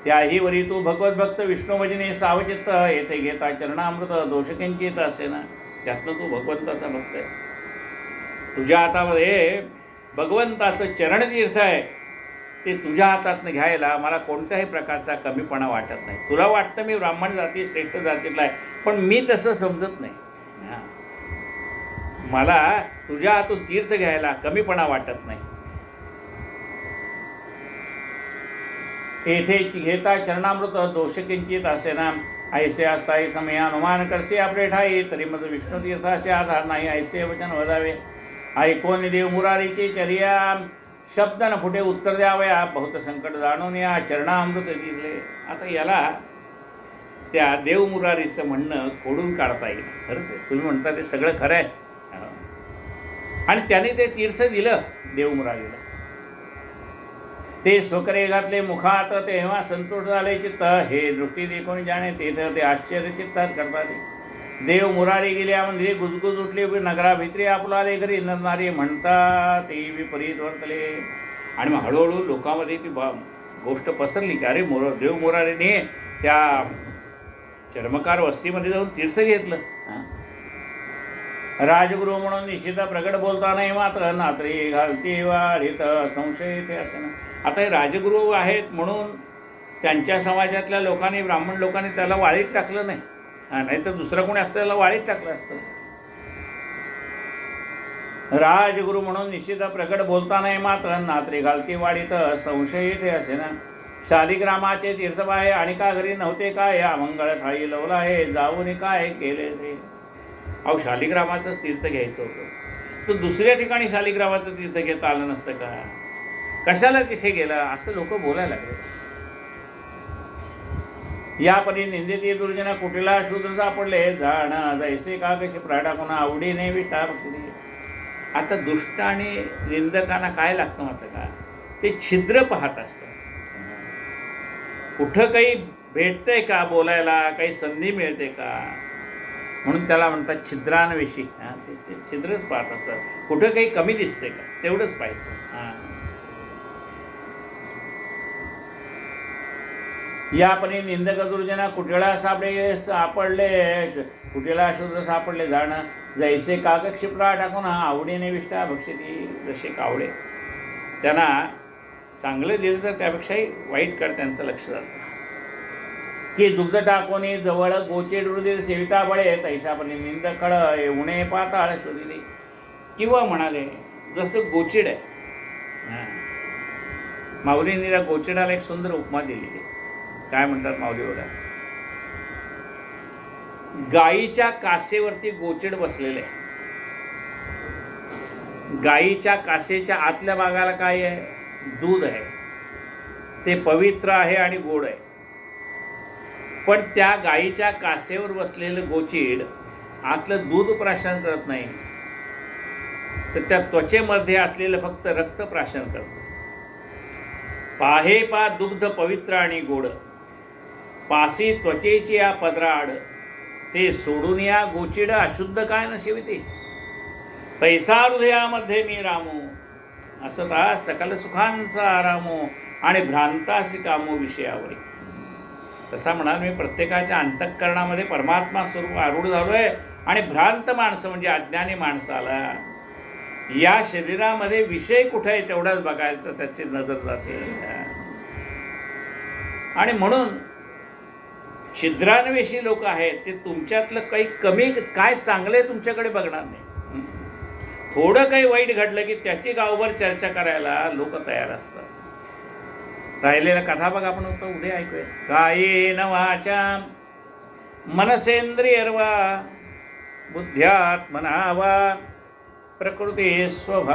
[SPEAKER 1] त्याही वरी तू भगवत भक्त विष्णू भजने सावचित्त, येथे घेता चरणामृत दोष किंचित असे ना. त्यातनं तू भगवंताचा भक्त आहेस. तुझ्या हातामध्ये भगवंताचं चरणतीर्थ आहे, ते तुझ्या हातातनं घ्यायला मला कोणत्याही प्रकारचा कमीपणा वाटत नाही. तुला वाटतं मी ब्राह्मण जाती श्रेष्ठ जातीतला आहे, पण मी तसं समजत नाही. मला तुझ्या हातून तीर्थ घ्यायला कमीपणा वाटत नाही. येथे घेता चरणामृत दोष किंचित असे ना, ऐसे असताही समय अनुमान करसे आपले ठाई, तरी मग विष्णू तीर्थाचे आधार नाही, ऐसे वचन वदावे. ऐकोन देव मुरारीचे चर्या, शब्द न फुटे उत्तर द्यावया, बहुत संकट जाणून या चरणामृत दिले. आता याला त्या देव मुरारीचं म्हणणं खोडून काढता येईल. खरंच आहे, तुम्ही म्हणता ते सगळं खरं आहे. आणि त्याने ते तीर्थ दिलं देव मुरारीला. ते स्वकरे घातले मुखात, तेव्हा संतोष झाले चित्त, हे दृष्टी देखून जाणे तेथे ते आश्चर्य चित्तात करतात. देव मुरारी गेल्या मंदिरे गुजगुज उठले, नगराभित्री आपलाले घरी नरनारी म्हणतात ते विपरीत वर्तले. आणि मग हळूहळू लोकांमध्ये ती गोष्ट पसरली की अरे देव मुरारीने त्या चर्मकार वस्तीमध्ये जाऊन तीर्थ घेतलं. राजगुरू म्हणून निश्चित प्रगट बोलता नाही, मात्र नात्री घालते वाढीत संशय इथे असे ना. आता हे राजगुरू आहेत म्हणून त्यांच्या समाजातल्या लोकांनी, ब्राह्मण लोकांनी त्याला वाळीत टाकलं नाही. नाही तर दुसरं कोणी असतं त्याला वाळीत टाकलं असतं. राजगुरू म्हणून निश्चित प्रगट बोलता नाही, मात्र नात्री घालते वाढीत संशय इथे असे ना. शालिग्रामाचे तीर्थबाहे आणि का घरी नव्हते काय, अमंगळ ठाई लवला आहे, जाऊन काय केले ते. अहो शालिग्रामाचंच तीर्थ घ्यायचं होतं तर दुसऱ्या ठिकाणी शालिग्रामाचं तीर्थ घेता आलं नसतं का, कशाला तिथे गेला, असं लोक बोलायला लागले. यापरी निंदिती दुर्जना कुटीला शूद्र सापडले, जाण जैसे का कशी प्राडा कोणा आवडीने विष्ठा बक्षली. आता दुष्ट आणि निंदकांना काय लागतं मात्र का, ते छिद्र पाहत असतं. कुठं काही भेटतंय का बोलायला, काही संधी मिळते का, म्हणून त्याला म्हणतात छिद्रान्वेषी. ते छिद्रच पाहत असतात. कुठं काही कमी दिसते का तेवढंच पाहायचं. यापरी निंदक दुर्जना कुटिळा सापडले, कुटिळा शूद्र सापडले, जाणं जैसे काक क्षिप्रा टाकून आवडीने विष्टा भक्षती, जसे कावळे त्यांना चांगलं दिलं तर त्यापेक्षाही वाईटकडे त्यांचं लक्ष जातं. की दुग्ध टाकोनी जवळ गोचेड हृदय सेविता बळे, तैशापणे निंद खळ उणे पाताळ शोधिले. किंवा म्हणाले जसं गोचिड आहे, माऊलींनी त्या गोचिडाला एक सुंदर उपमा दिलेली. काय म्हणतात माऊली बघा, गाईच्या कासेवरती गोचिड बसलेले आहे. गाईच्या कासेच्या आतल्या भागाला काय आहे, दूध आहे, ते पवित्र आहे आणि गोड आहे. पण त्या गाईच्या कासेवर बसलेलं गोचिड आतलं दूध प्राशन करत नाही, तर त्या त्वचेमध्ये असलेलं फक्त रक्त प्राशन करतं. पाहे पा दुग्ध पवित्र आणि गोड, पासी त्वचेची या पदराड, ते सोडून या गोचिड अशुद्ध काय न सेविते. तैसा हृदयामध्ये मी रामो, असता सकल सुखांचा आरामो, आणि भ्रांतासी कामो विषयावरी. तसा म्हणाल मी प्रत्येकाच्या अंतःकरणामध्ये परमात्मा स्वरूप आरूढ झालोय, आणि भ्रांत माणसं म्हणजे अज्ञानी माणसाला या शरीरामध्ये विषय कुठे आहे तेवढाच बघायचं त्याची नजर जाते. आणि म्हणून छिद्रान्वेषी लोक आहेत ते तुमच्यातलं काही कमी काय चांगलं आहे तुमच्याकडे बघणार नाही. थोडं काही वाईट घडलं की त्याची गावभर चर्चा करायला लोक तयार असतात. राहिलेला कथा बघा आपण उद्या ऐकूया. कायेन वाचा मनसेंद्रियर्वा बुद्ध्यात्मना वा प्रकृती स्वभाव